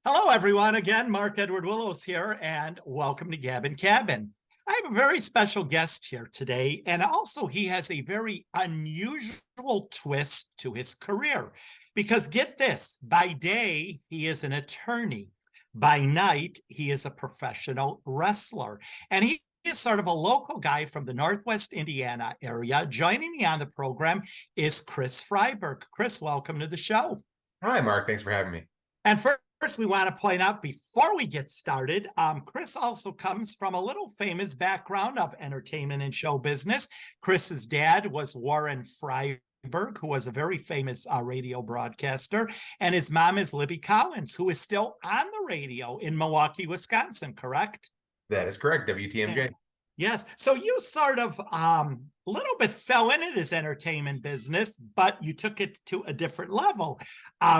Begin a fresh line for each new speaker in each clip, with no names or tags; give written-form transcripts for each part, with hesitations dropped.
Hello, everyone. Again, Mark Edward Willows here, and welcome to Gabbin Cabin. I have a very special guest here today, and also he has a very unusual twist to his career. Because get this, by day, he is an attorney. By night, he is a professional wrestler. And he is sort of a local guy from the Northwest Indiana area. Joining me on the program is Chris Freiberg. Chris, welcome to the show.
Hi, Mark. Thanks for having me.
And first, we want to point out before we get started, Chris also comes from a little famous background of entertainment and show business. Chris's dad was Warren Freiberg, who was a very famous radio broadcaster, and his mom is Libby Collins, who is still on the radio in Milwaukee, Wisconsin, correct?
That is correct. WTMJ.
Yes. So you sort of little bit fell into this entertainment business, but you took it to a different level.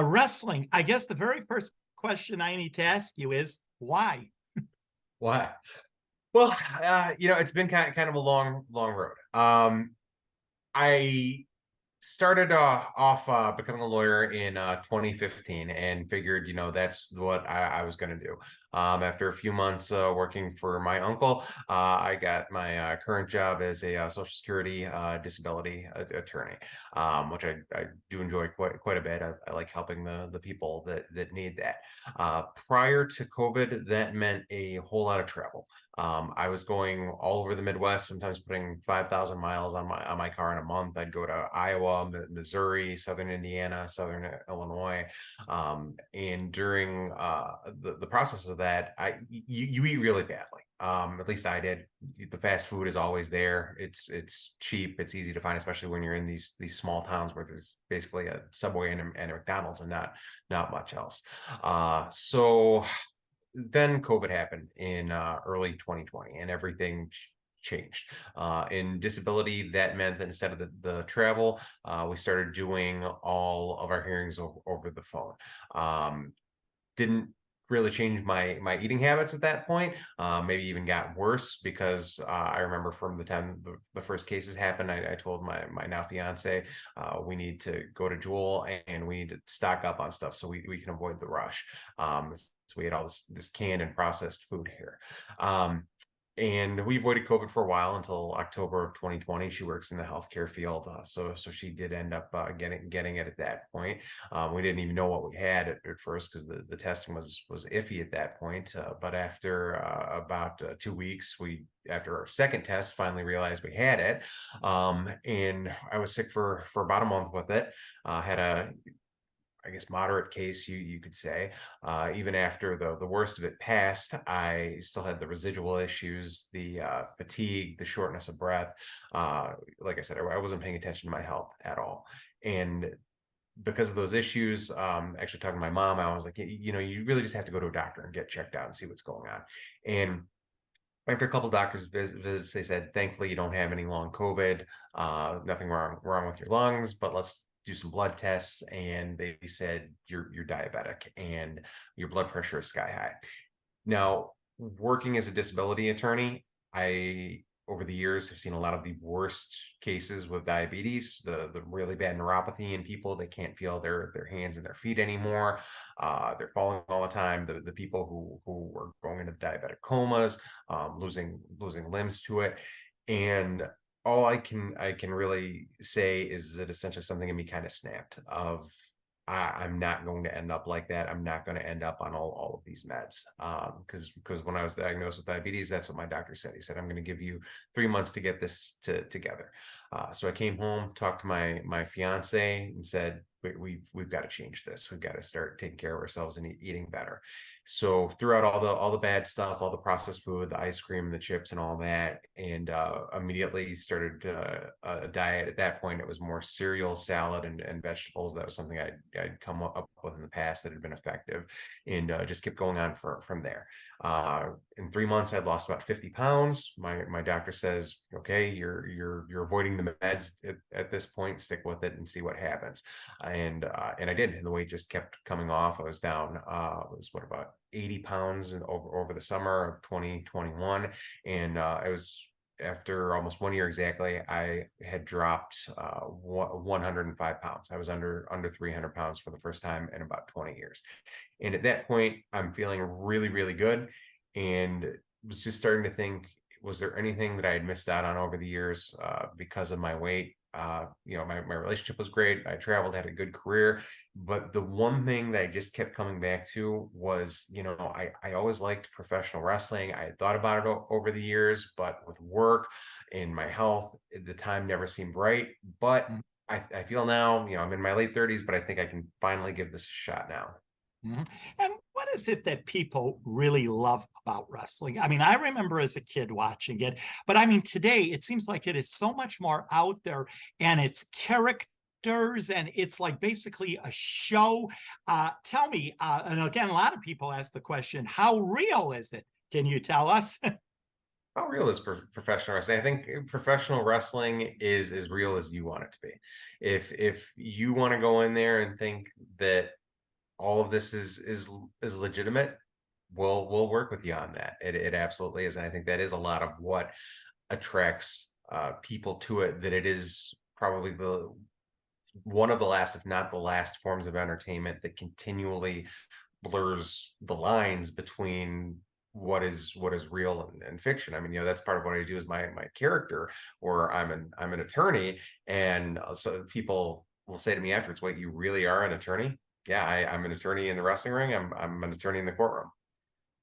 Wrestling. I guess the very first question I need to ask you is why?
Why? Well, it's been kind of a long road. I started off becoming a lawyer in 2015 and figured, that's what I was going to do. After a few months working for my uncle, I got my current job as a Social Security disability attorney, which I do enjoy quite a bit. I like helping the people that need that. Prior to COVID, that meant a whole lot of travel. I was going all over the Midwest, sometimes putting 5,000 miles on my car in a month. I'd go to Iowa, Missouri, Southern Indiana, Southern Illinois. And during the process of that, you eat really badly. At least I did. The fast food is always there. It's cheap. It's easy to find, especially when you're in these small towns where there's basically a Subway and a McDonald's and not much else. So then COVID happened in early 2020 and everything changed. In disability, that meant that instead of the travel, we started doing all of our hearings over the phone. Didn't really change my eating habits at that point. Maybe even got worse because I remember from the time the first cases happened, I told my now fiance, we need to go to Jewel and we need to stock up on stuff so we can avoid the rush. So we had all this canned and processed food here. And we avoided COVID for a while until October of 2020. She works in the healthcare field, so she did end up getting it at that point. We didn't even know what we had at first because the testing was iffy at that point. But after about 2 weeks, after our second test, finally realized we had it. And I was sick for about a month with it. Had a moderate case, you could say. Even after the worst of it passed, I still had the residual issues, the fatigue, the shortness of breath. Like I said, I wasn't paying attention to my health at all. And because of those issues, actually talking to my mom, I was like, you really just have to go to a doctor and get checked out and see what's going on. And after a couple of doctors' visits, they said, thankfully, you don't have any long COVID, nothing wrong with your lungs, but let's do some blood tests, and they said you're diabetic and your blood pressure is sky high. Now, working as a disability attorney, I over the years have seen a lot of the worst cases with diabetes, the really bad neuropathy in people that can't feel their hands and their feet anymore. They're falling all the time. The people who are going into diabetic comas, losing limbs to it. And all I can really say is that essentially something in me kind of snapped of I'm not going to end up like that. I'm not going to end up on all of these meds. Because when I was diagnosed with diabetes, that's what my doctor said. He said, I'm going to give you 3 months to get this together. So I came home, talked to my fiance and said, we've got to change this. We've got to start taking care of ourselves and eating better. So throughout all the bad stuff, all the processed food, the ice cream, the chips and all that, and immediately started a diet. At that point, it was more cereal, salad, and vegetables. That was something I'd come up with in the past that had been effective, and just kept going on from there. In 3 months, I'd lost about 50 pounds. My doctor says, okay, you're avoiding the meds at this point, stick with it and see what happens. And I did, and the weight just kept coming off. I was down, about 80 pounds over the summer of 2021. And it was after almost 1 year exactly, I had dropped 105 pounds. I was under 300 pounds for the first time in about 20 years. And at that point, I'm feeling really, really good, and was just starting to think, was there anything that I had missed out on over the years because of my weight? My relationship was great. I traveled, had a good career. But the one thing that I just kept coming back to was, I always liked professional wrestling. I had thought about it over the years, but with work and my health, the time never seemed right. But I feel now, I'm in my late 30s, but I think I can finally give this a shot now.
Mhm. And what is it that people really love about wrestling? I mean, I remember as a kid watching it, but I mean, today it seems like it is so much more out there and it's characters and it's like basically a show. Tell me, and again, a lot of people ask the question, how real is it? Can you tell us?
How real is professional wrestling? I think professional wrestling is as real as you want it to be. If you want to go in there and think that all of this is legitimate, we'll work with you on that. It absolutely is, and I think that is a lot of what attracts people to it. That it is probably the one of the last, if not the last, forms of entertainment that continually blurs the lines between what is real and fiction. I mean, that's part of what I do as my character, or I'm an attorney, and so people will say to me afterwards, "Wait, you really are an attorney?" Yeah, I'm an attorney in the wrestling ring. I'm an attorney in the courtroom.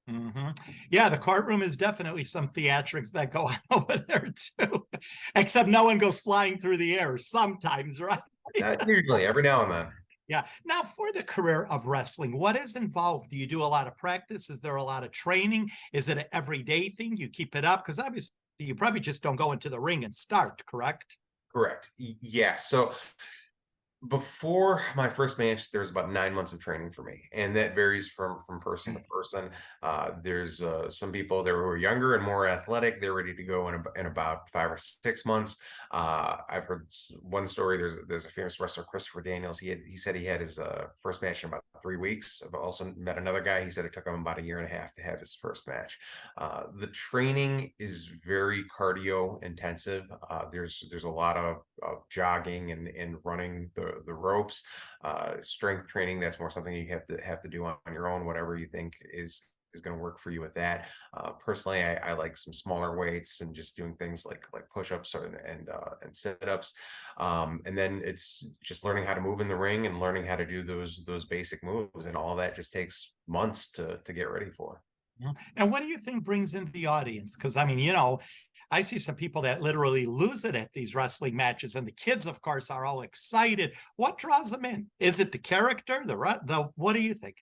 hmm Yeah, the courtroom is definitely some theatrics that go on over there too, except no one goes flying through the air sometimes, right?
Usually, every now and then.
Yeah. Now, for the career of wrestling, what is involved? Do you do a lot of practice? Is there a lot of training? Is it an everyday thing? You keep it up? Because obviously, you probably just don't go into the ring and start, correct?
Correct. Yeah. So before my first match, there's about 9 months of training for me, and that varies from person to person. There's some people there who are younger and more athletic. They're ready to go in about 5 or 6 months. I've heard one story. There's a famous wrestler, Christopher Daniels. He said he had his first match in about 3 weeks. I've also met another guy. He said it took him about a year and a half to have his first match. The training is very cardio intensive. There's a lot of jogging and running the ropes. Strength training, that's more something you have to do on your own, whatever you think is going to work for you with that. Personally, I like some smaller weights and just doing things like push-ups and sit-ups. And then it's just learning how to move in the ring and learning how to do those basic moves, and all that just takes months to get ready for.
And what do you think brings in the audience? Because I mean, I see some people that literally lose it at these wrestling matches, and the kids, of course, are all excited. What draws them in? Is it the character, the what do you think?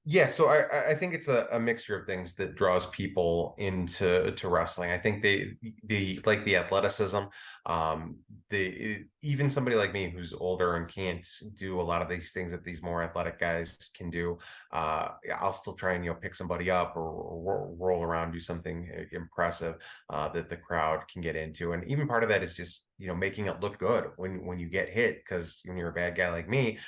Yeah, so I think it's a mixture of things that draws people into wrestling. I think they like the athleticism. Even somebody like me who's older and can't do a lot of these things that these more athletic guys can do. I'll still try and pick somebody up or roll around, do something impressive that the crowd can get into. And even part of that is just making it look good when you get hit, because when you're a bad guy like me,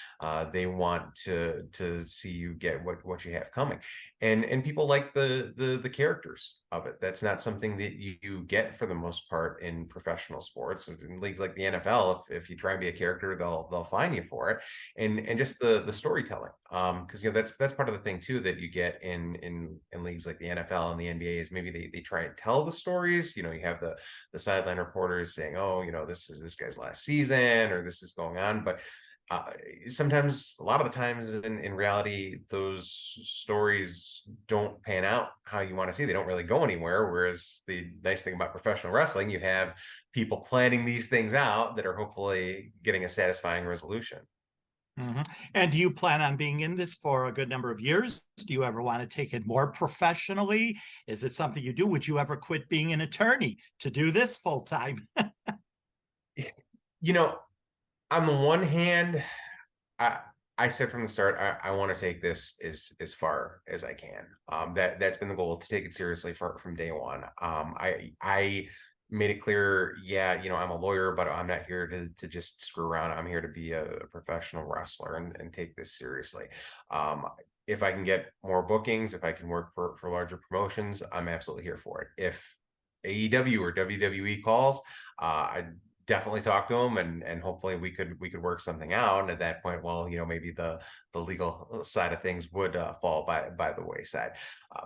they want to see you get what you have coming, and people like the characters of it. That's not something that you get for the most part in professional sports. In leagues like the NFL, if you try and be a character, they'll fine you for it, and just the storytelling, because that's part of the thing too that you get in leagues like the NFL and the NBA is maybe they try and tell the stories. You have the sideline reporters saying, oh, this is this guy's last season, or this is going on, but uh, sometimes, a lot of the times in reality, those stories don't pan out how you want to see. They don't really go anywhere. Whereas the nice thing about professional wrestling, you have people planning these things out that are hopefully getting a satisfying resolution.
Mhm. And do you plan on being in this for a good number of years? Do you ever want to take it more professionally? Is it something you do? Would you ever quit being an attorney to do this full time?
You know, on the one hand, I I said from the start, I want to take this as far as I can. That's been the goal, to take it seriously from day one. I made it clear, yeah, I'm a lawyer, but I'm not here to just screw around. I'm here to be a professional wrestler and take this seriously. Um, if I can get more bookings, if I can work for larger promotions, I'm absolutely here for it. AEW or WWE calls, I definitely talk to him, and hopefully we could work something out. And at that point, well, maybe the legal side of things would fall by the wayside.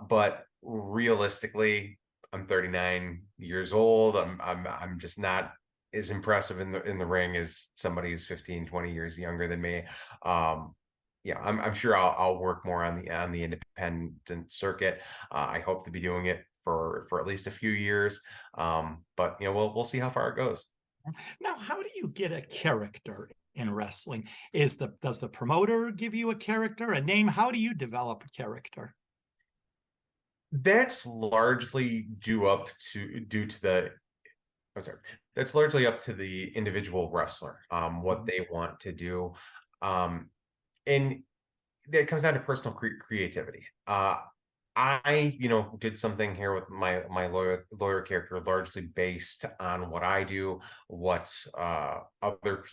But realistically, I'm 39 years old. I'm just not as impressive in the ring as somebody who's 15, 20 years younger than me. I'm sure I'll work more on the independent circuit. I hope to be doing it for at least a few years. But we'll see how far it goes.
Now, how do you get a character in wrestling? Does the promoter give you a character, a name? How do you develop a character?
That's largely due to the I'm sorry. That's largely up to the individual wrestler, what they want to do. Um, and it comes down to personal creativity. I did something here with my lawyer character, largely based on what I do, what other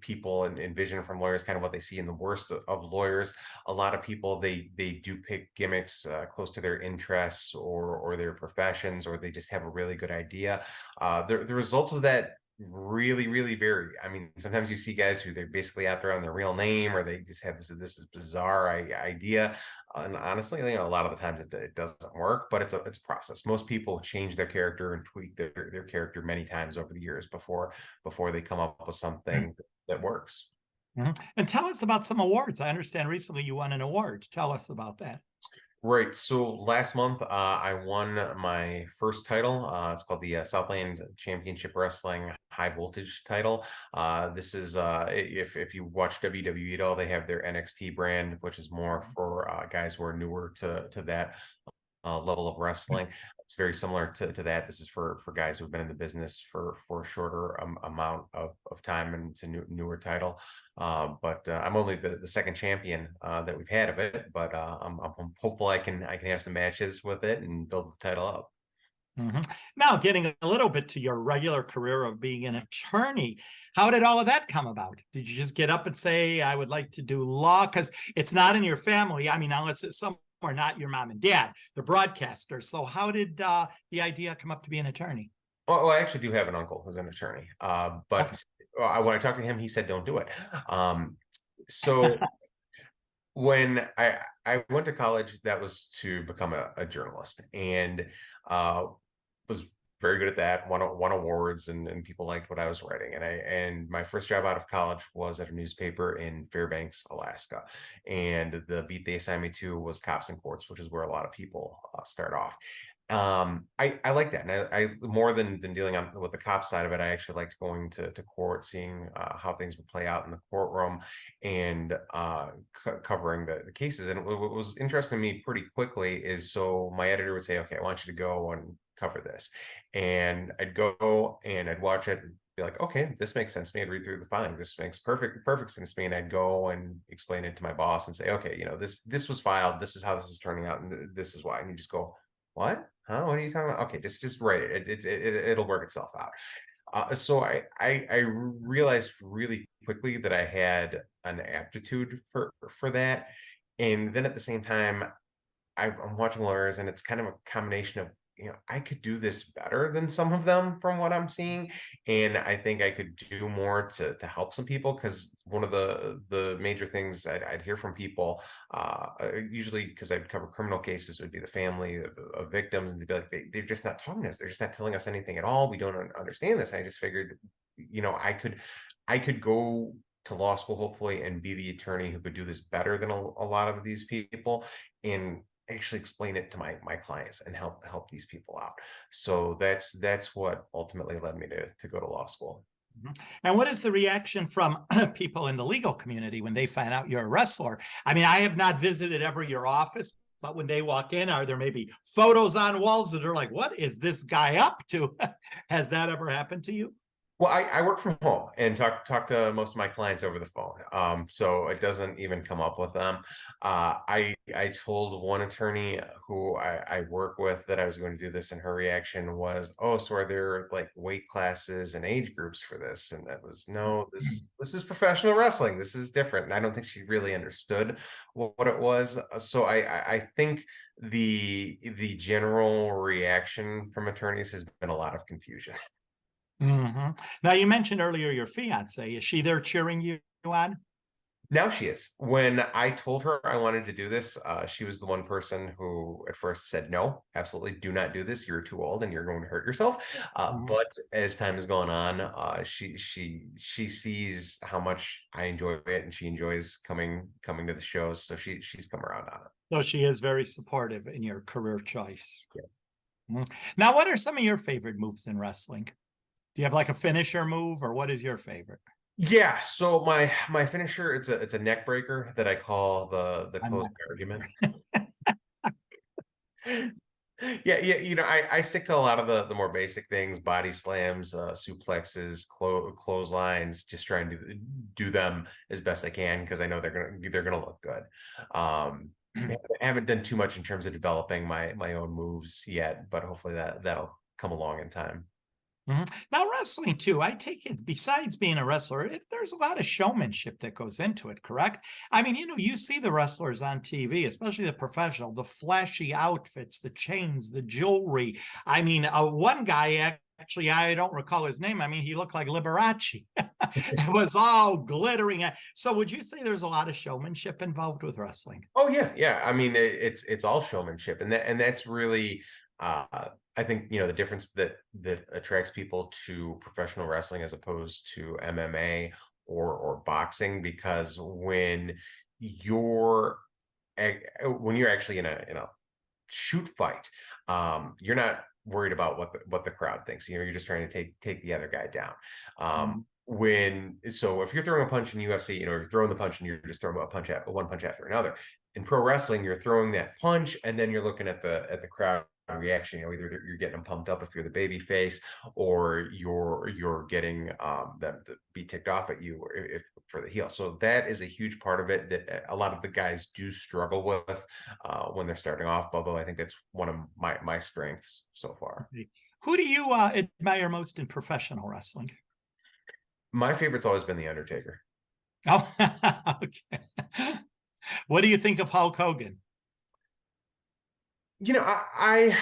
people envision from lawyers, kind of what they see in the worst of lawyers. A lot of people they do pick gimmicks close to their interests or their professions, or they just have a really good idea. The results of that really vary. I mean, sometimes you see guys who they're basically out there on their real name, or they just have this is bizarre idea. And honestly, a lot of the times it doesn't work, but it's a process. Most people change their character and tweak their character many times over the years before they come up with something that works.
Mhm. And tell us about some awards. I understand recently you won an award. Tell us about that.
Right. So last month, I won my first title. It's called the Southland Championship Wrestling High Voltage title. This is if you watch WWE at all, they have their NXT brand, which is more for guys who are newer to that level of wrestling. It's very similar to that. This is for guys who have been in the business for a shorter amount of time, and it's a newer title. But I'm only the second champion that we've had of it. But I'm hopeful I can have some matches with it and build the title up.
Mhm. Now, getting a little bit to your regular career of being an attorney, how did all of that come about? Did you just get up and say, I would like to do law? Because it's not in your family. I mean, unless it's somewhere not your mom and dad, the broadcaster. So, how did the idea come up to be an attorney?
Oh, I actually do have an uncle who's an attorney.
Okay.
But when I talked to him, he said, "Don't do it." So when I went to college, that was to become a journalist, and was very good at that. Won awards, and people liked what I was writing. And my first job out of college was at a newspaper in Fairbanks, Alaska, and the beat they assigned me to was cops and courts, which is where a lot of people start off. I like that, and I more than dealing with the cop side of it, I actually liked going to court, seeing how things would play out in the courtroom, and covering the cases. And what was interesting to me pretty quickly is, so my editor would say, "Okay, I want you to go and cover this," and I'd go and I'd watch it and be like, "Okay, this makes sense to me." I'd read through the filing. This makes perfect sense to me, and I'd go and explain it to my boss and say, "Okay, this was filed. This is how this is turning out, and this is why." And you just go, "What? Huh? What are you talking about?" Okay, just write it. It'll work itself out. So I realized really quickly that I had an aptitude for that, and then at the same time, I'm watching lawyers, and it's kind of a combination of, I could do this better than some of them from what I'm seeing, and I think I could do more to help some people, because one of the major things I'd hear from people, usually because I'd cover criminal cases, would be the family of victims, and they'd be like, they're just not talking to us. They're just not telling us anything at all. We don't understand this. I just figured, I could go to law school, hopefully, and be the attorney who could do this better than a lot of these people, and actually explain it to my clients and help these people out. So that's what ultimately led me to go to law school.
Mhm. And what is the reaction from people in the legal community when they find out you're a wrestler? I mean, I have not visited ever your office, but when they walk in, are there maybe photos on walls that are like, what is this guy up to? Has that ever happened to you?
Well, I work from home and talk to most of my clients over the phone. So it doesn't even come up with them. I told one attorney who I work with that I was going to do this, and her reaction was, "Oh, so are there like weight classes and age groups for this?" And that was, "No, this is professional wrestling. This is different." And I don't think she really understood what it was. So I think the general reaction from attorneys has been a lot of confusion.
Now, you mentioned earlier your fiance. Is she there cheering you on?
Now she is. When I told her I wanted to do this, she was the one person who at first said, "No, absolutely do not do this. You're too old and you're going to hurt yourself."
Mhm.
But as time has gone on, she sees how much I enjoy it, and she enjoys coming to the shows. So she's come around on it.
So she is very supportive in your career choice.
Yeah.
Mhm. Now, what are some of your favorite moves in wrestling? Do you have like a finisher move, or what is your favorite?
Yeah, so my finisher, it's a neck breaker that I call the
I'm
closed
not
argument. Yeah, I stick to a lot of the more basic things, body slams, suplexes, clotheslines, just trying to do them as best I can because I know they're gonna look good. I haven't done too much in terms of developing my own moves yet, but hopefully that'll come along in time.
Now, wrestling too, I take it, besides being a wrestler, there's a lot of showmanship that goes into it, correct? I mean, you see the wrestlers on TV, especially the professional, the flashy outfits, the chains, the jewelry. I mean, one guy, actually, I don't recall his name. I mean, he looked like Liberace. It was all glittering. So, would you say there's a lot of showmanship involved with wrestling?
Oh yeah, yeah. I mean, it's all showmanship, and that's really, I think the difference that attracts people to professional wrestling as opposed to MMA or boxing, because you're when you're actually in a shoot fight, you're not worried about what the crowd thinks. You're just trying to take the other guy down.
Mhm.
So if you're throwing a punch in UFC, you're throwing the punch and you're just throwing a punch at one punch after another. In pro wrestling, you're throwing that punch and then you're looking at the crowd reaction. Either you're getting them pumped up if you're the baby face, or you're getting them to be ticked off at you if for the heel. So that is a huge part of it that a lot of the guys do struggle with when they're starting off. Although I think that's one of my strengths so far.
Who do you admire most in professional wrestling?
My favorite's always been the Undertaker.
Oh, okay. What do you think of Hulk Hogan?
You know, I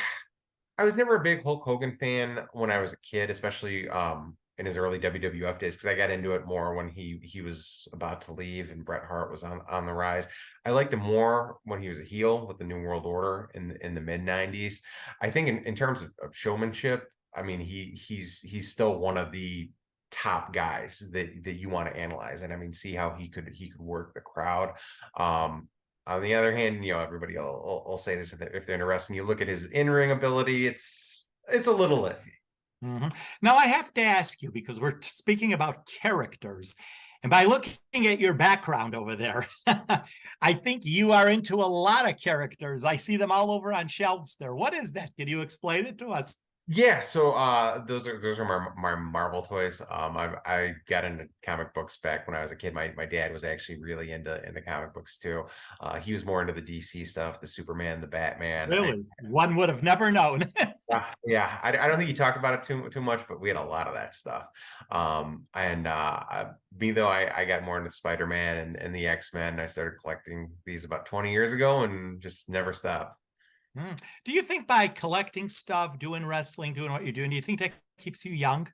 was never a big Hulk Hogan fan when I was a kid, especially in his early WWF days, because I got into it more when he was about to leave and Bret Hart was on the rise. I liked him more when he was a heel with the New World Order in the mid '90s. I think in terms of showmanship, I mean he's still one of the top guys that you want to analyze, and I mean see how he could work the crowd. On the other hand, everybody will say this if they're interested. You look at his in-ring ability, it's a little iffy.
Mhm. Now, I have to ask you because we're speaking about characters. And by looking at your background over there, I think you are into a lot of characters. I see them all over on shelves there. What is that? Can you explain it to us?
Yeah, so those are my Marvel toys. I got into comic books back when I was a kid. My dad was actually really into comic books too. He was more into the DC stuff, the Superman, the Batman.
Really? One would have never known.
Yeah, I don't think you talk about it too much, but we had a lot of that stuff. And me though, I got more into Spider-Man and the X-Men. I started collecting these about 20 years ago and just never stopped.
Do you think by collecting stuff, doing wrestling, doing what you're doing, do you think that keeps you young?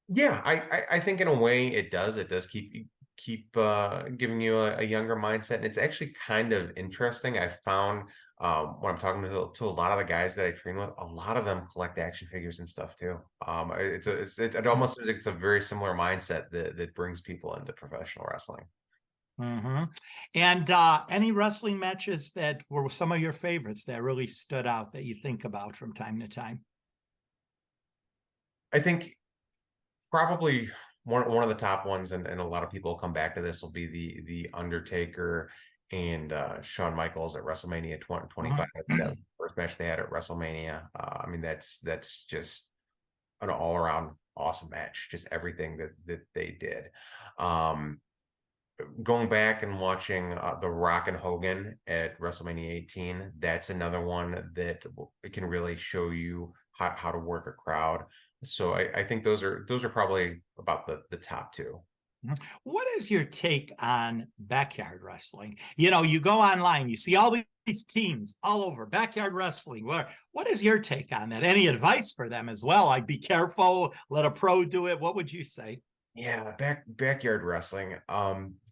Yeah, I think in a way it does. It does keep giving you a younger mindset, and it's actually kind of interesting. I found when I'm talking to a lot of the guys that I train with, a lot of them collect action figures and stuff too. It almost seems like it's a very similar mindset that brings people into professional wrestling.
Mm-hmm. And any wrestling matches that were some of your favorites that really stood out that you think about from time to time?
I think probably one of the top ones, and a lot of people will come back to this, will be the Undertaker and Shawn Michaels at WrestleMania 2025. That was the first match they had at WrestleMania. I mean, that's just an all around awesome match, just everything that they did. Um, Going back and watching the Rock and Hogan at WrestleMania 18, that's another one that it can really show you how to work a crowd. So I think those are probably about the top two.
Mhm. What is your take on backyard wrestling? You know, you go online, you see all these teams all over backyard wrestling. What is your take on that? Any advice for them as well? Like, be careful, let a pro do it. What would you say?
Yeah, backyard wrestling.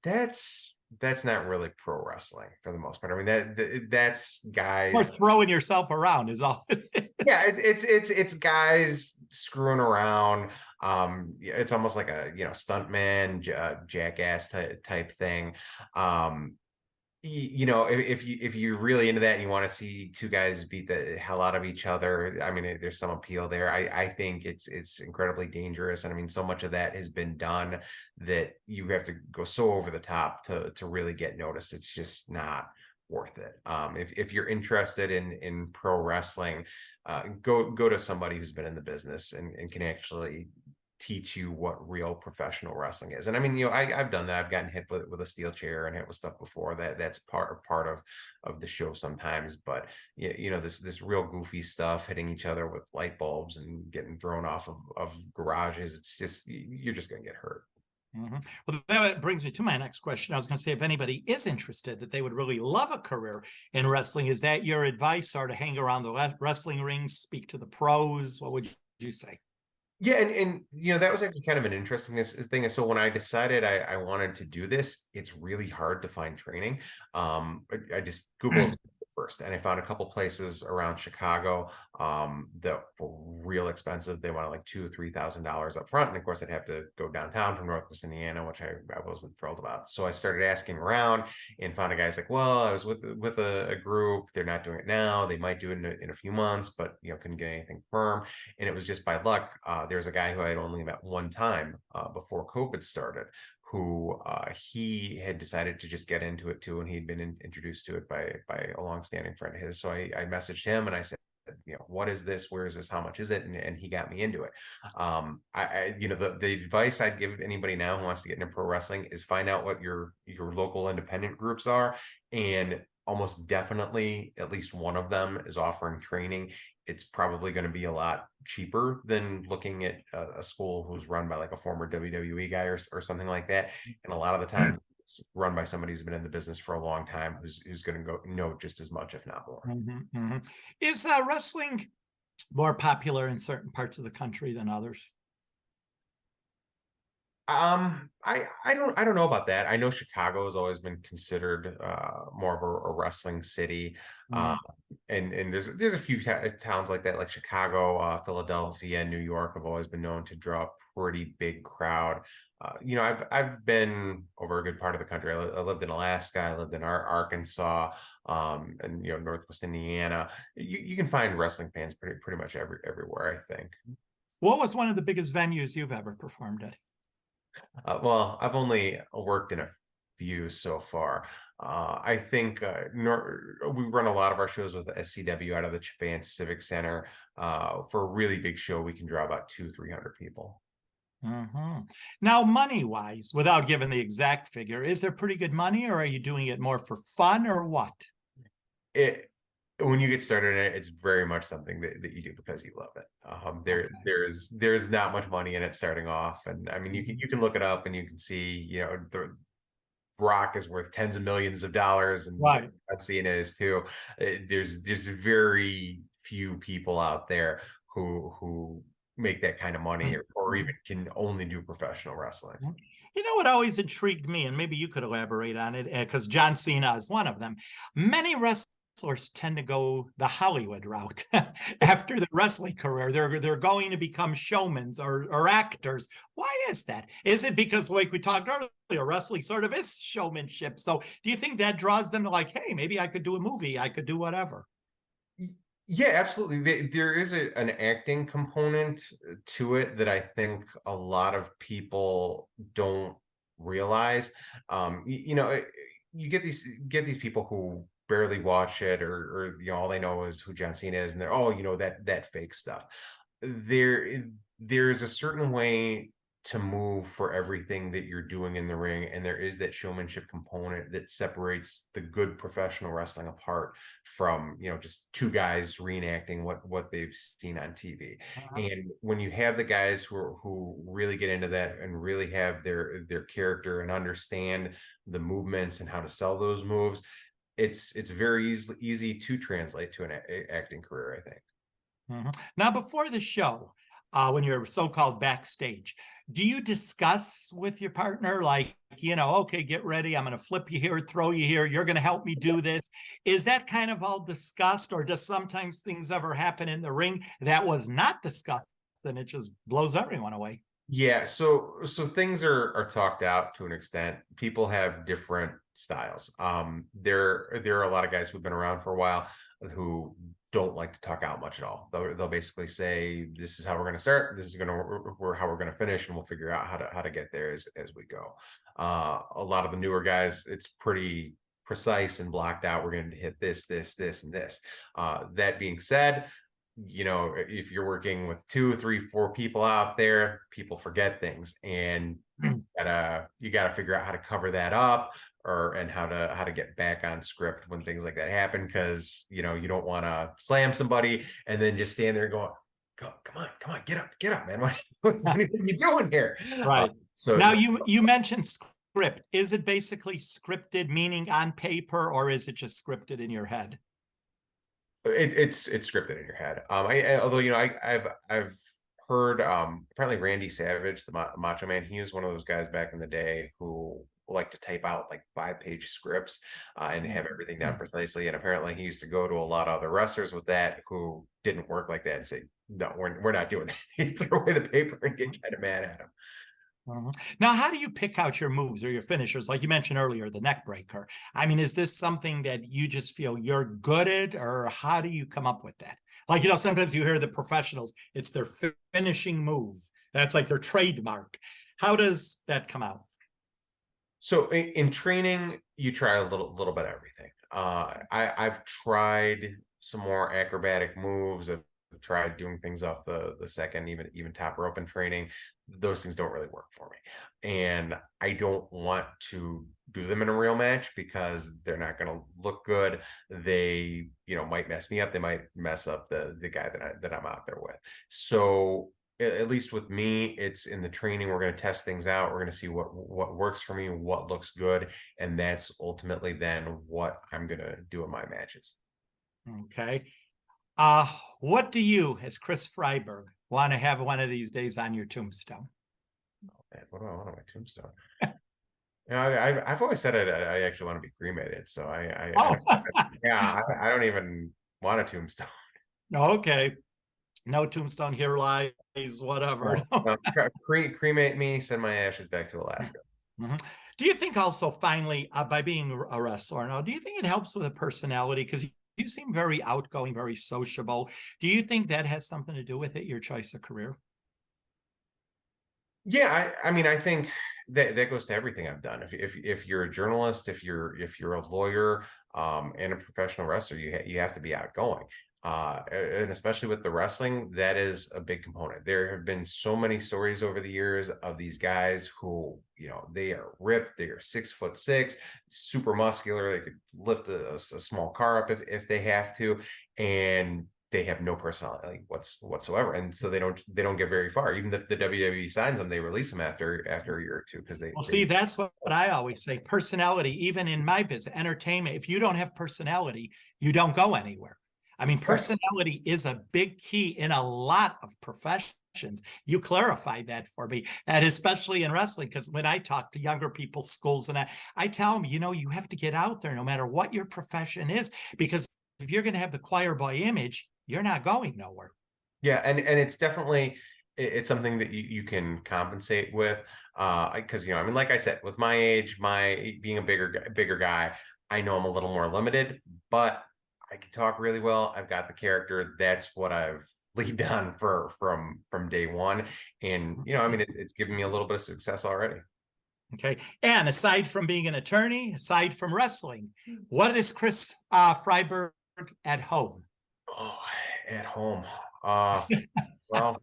That's not really pro wrestling for the most part. I mean that's
Or
guys.
throwing yourself around is all.
Yeah, it's guys screwing around. Yeah, it's almost like a stuntman, jackass type thing. Um, if you're really into that and you want to see two guys beat the hell out of each other, I mean, there's some appeal there. I think it's incredibly dangerous, and I mean, so much of that has been done that you have to go so over the top to really get noticed. It's just not worth it. If you're interested in pro wrestling, go to somebody who's been in the business and can actually teach you what real professional wrestling is. And I mean, I've done that. I've gotten hit with a steel chair and hit with stuff before. That's part of the show sometimes. But this real goofy stuff, hitting each other with light bulbs and getting thrown off of garages. It's just you're just gonna get hurt.
Mhm. Well, that brings me to my next question. I was going to say, if anybody is interested, that they would really love a career in wrestling, is that your advice, or to hang around the wrestling rings, speak to the pros? What would you say?
Yeah, and that was actually kind of an interesting thing. So when I decided I wanted to do this, it's really hard to find training. I just Googled first, and I found a couple places around Chicago that were real expensive. They wanted like $2,000 or $3,000 up front, and of course I'd have to go downtown from Northwest Indiana, which I wasn't thrilled about. So I started asking around and found a guy's like, well, I was with a group. They're not doing it now. They might do it in a few months, but couldn't get anything firm. And it was just by luck. There's a guy who I had only met one time before COVID started, who he had decided to just get into it too, and he'd been introduced to it by a longstanding friend of his. So I messaged him and I said, what is this? Where is this? How much is it? And he got me into it. The advice I'd give anybody now who wants to get into pro wrestling is find out what your local independent groups are, and almost definitely at least one of them is offering training. It's probably going to be a lot cheaper than looking at a school who's run by like a former WWE guy or something like that. And a lot of the time it's run by somebody who's been in the business for a long time, who's going to go know just as much, if not more.
Mm-hmm, mm-hmm. Is wrestling more popular in certain parts of the country than others?
I don't know about that. I know Chicago has always been considered more of a wrestling city.
Mm-hmm.
And there's a few towns like that, like Chicago, Philadelphia, New York have always been known to draw a pretty big crowd. I've been over a good part of the country. I lived in Alaska, I lived in Arkansas, and Northwest Indiana. You can find wrestling fans pretty much everywhere, I think.
What was one of the biggest venues you've ever performed at?
Well, I've only worked in a few so far. I think we run a lot of our shows with SCW out of the Japan Civic Center. For a really big show, we can draw about 200-300 people.
Mm-hmm. Now, money-wise, without giving the exact figure, is there pretty good money, or are you doing it more for fun, or what?
It When you get started in it, it's very much something that you do because you love it.
Okay.
There's not much money in it starting off, and I mean you can look it up and you can see the Rock is worth tens of millions of dollars, and
Right.
John Cena is too. There's very few people out there who make that kind of money, or even can only do professional wrestling.
You know what always intrigued me, and maybe you could elaborate on it, because John Cena is one of them. Many wrestlers tend to go the Hollywood route after the wrestling career. They're going to become showmen or actors. Why is that? Is it because, like we talked earlier, wrestling sort of is showmanship? So do you think that draws them to, like, hey, maybe I could do a movie, I could do whatever?
Yeah, absolutely. There is an acting component to it that I think a lot of people don't realize. You get these people who barely watch it, or all they know is who John Cena is, and they're that fake stuff. There there's a certain way to move for everything that you're doing in the ring, and there is that showmanship component that separates the good professional wrestling apart from, just two guys reenacting what they've seen on TV.
Uh-huh.
And when you have the guys who really get into that and really have their character and understand the movements and how to sell those moves, it's very easy to translate to an acting career, I think.
Now, before the show, when you're so-called backstage, do you discuss with your partner, like, okay, get ready, I'm going to flip you here, throw you here, you're going to help me do this? Is that kind of all discussed, or does sometimes things ever happen in the ring that was not discussed and it just blows everyone away?
Yeah, so things are talked out to an extent. People have different styles. There are a lot of guys who've been around for a while who don't like to talk out much at all. They'll basically say, "This is how we're going to start. This is how we're going to finish, and we'll figure out how to get there as we go." A lot of the newer guys, it's pretty precise and blocked out. We're going to hit this, and this. That being said, if you're working with 2, 3, 4 people out there, people forget things, and you gotta figure out how to cover that up, and how to get back on script when things like that happen, because you don't want to slam somebody and then just stand there going, come on, get up, man. What are you doing here?
Right.
So
Now, you mentioned script. Is it basically scripted, meaning on paper, or is it just scripted in your head?
it's scripted in your head. Although I've heard, apparently Randy Savage, the Macho Man, he was one of those guys back in the day who liked to type out like 5-page scripts, and have everything down precisely. And apparently he used to go to a lot of other wrestlers with that who didn't work like that and say, "No, we're not doing that." He threw away the paper and get kind of mad at him.
Now, how do you pick out your moves or your finishers? Like you mentioned earlier, the neck breaker. I mean, is this something that you just feel you're good at, or how do you come up with that? Like, sometimes you hear the professionals, it's their finishing move. That's like their trademark. How does that come out?
So in training, you try a little bit of everything. I've tried some more acrobatic moves. I've tried doing things off the second, even top rope in training. Those things don't really work for me, and I don't want to do them in a real match because they're not going to look good. They might mess me up. They might mess up the guy that I'm out there with. So at least with me, it's in the training. We're going to test things out. We're going to see what works for me, what looks good, and that's ultimately then what I'm going to do in my matches.
Okay. Uh, what do you, as Chris Freiberg, want to have one of these days on your tombstone?
Oh, man, what do I want on my tombstone? I've always said I actually want to be cremated, so
Oh,
yeah, I don't even want a tombstone.
okay. No tombstone here lies, whatever.
No, cremate me, send my ashes back to Alaska.
Mhm. Do you think also, finally, by being a wrestler now, do you think it helps with a personality? Because you seem very outgoing, very sociable. Do you think that has something to do with it, your choice of career?
Yeah, I mean, I think that goes to everything I've done. If you're a journalist, if you're a lawyer, and a professional wrestler, you have to be outgoing. And especially with the wrestling, that is a big component. There have been so many stories over the years of these guys who, they are ripped, they are 6'6", super muscular, they could lift a small car up if they have to, and they have no personality whatsoever, and so they don't get very far. Even if the WWE signs them, they release them after a year or two because
Well, see, that's what I always say. Personality, even in my business, entertainment, if you don't have personality, you don't go anywhere. I mean,
right.
personality is a big key in a lot of professions. You clarified that for me, and especially in wrestling, because when I talk to younger people, schools, and I tell them, you have to get out there no matter what your profession is, because if you're going to have the choir boy image, you're not going nowhere.
Yeah, and it's definitely it's something that you can compensate with, because I mean, like I said, with my age, my being a bigger guy, I know I'm a little more limited, but I can talk really well. I've got the character. That's what I've lead on from day one, and I mean, it's given me a little bit of success already.
Okay. And aside from being an attorney, aside from wrestling, what is Chris Freiberg at home?
Oh, at home. Uh, well,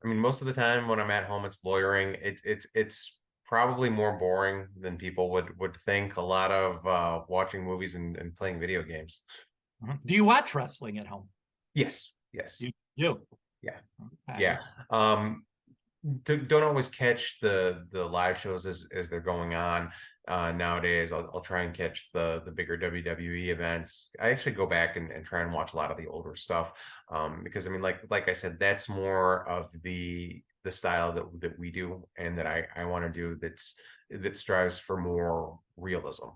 I mean, most of the time when I'm at home, it's lawyering. It's probably more boring than people would think. A lot of watching movies and playing video games.
Do you watch wrestling at home?
Yes, yes,
You do.
yeah,
Okay.
yeah. Don't always catch the live shows as they're going on. Nowadays, I'll try and catch the bigger WWE events. I actually go back and try and watch a lot of the older stuff, because I mean, like I said, that's more of the style that we do and that I want to do. That strives for more realism,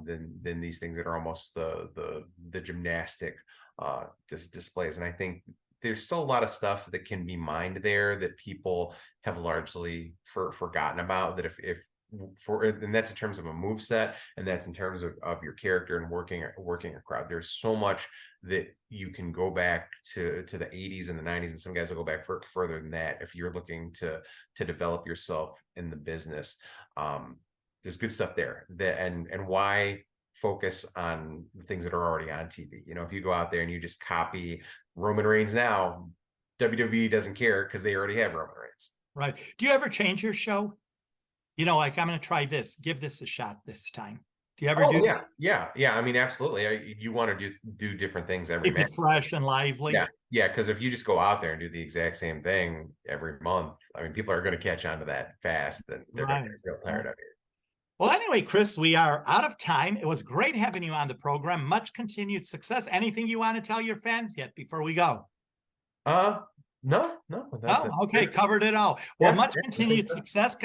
than these things that are almost the gymnastic displays. And I think there's still a lot of stuff that can be mined there that people have largely forgotten about. That if for and that's in terms of a move set, and that's in terms of your character and working a crowd. There's so much that you can go back to the 80s and the 90s, and some guys will go back further than that if you're looking to develop yourself in the business. There's good stuff there. And why focus on the things that are already on TV? You know, if you go out there and you just copy Roman Reigns now, WWE doesn't care because they already have Roman Reigns.
Right. Do you ever change your show? You know, like, I'm going to try this, give this a shot this time. Do you ever do?
Yeah. I mean, absolutely. You want to do different things every
Keep it
match.
fresh and lively.
Yeah. Because if you just go out there and do the exact same thing every month, I mean, people are going to catch on to that fast, and they're going to get real tired of it.
Well, anyway, Chris, we are out of time. It was great having you on the program. Much continued success. Anything you want to tell your fans yet before we go?
No.
Oh, okay, covered it all. Well, much continued success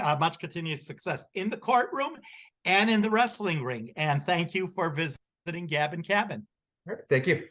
in the courtroom and in the wrestling ring. And thank you for visiting Gabbin Cabin.
All right, thank you.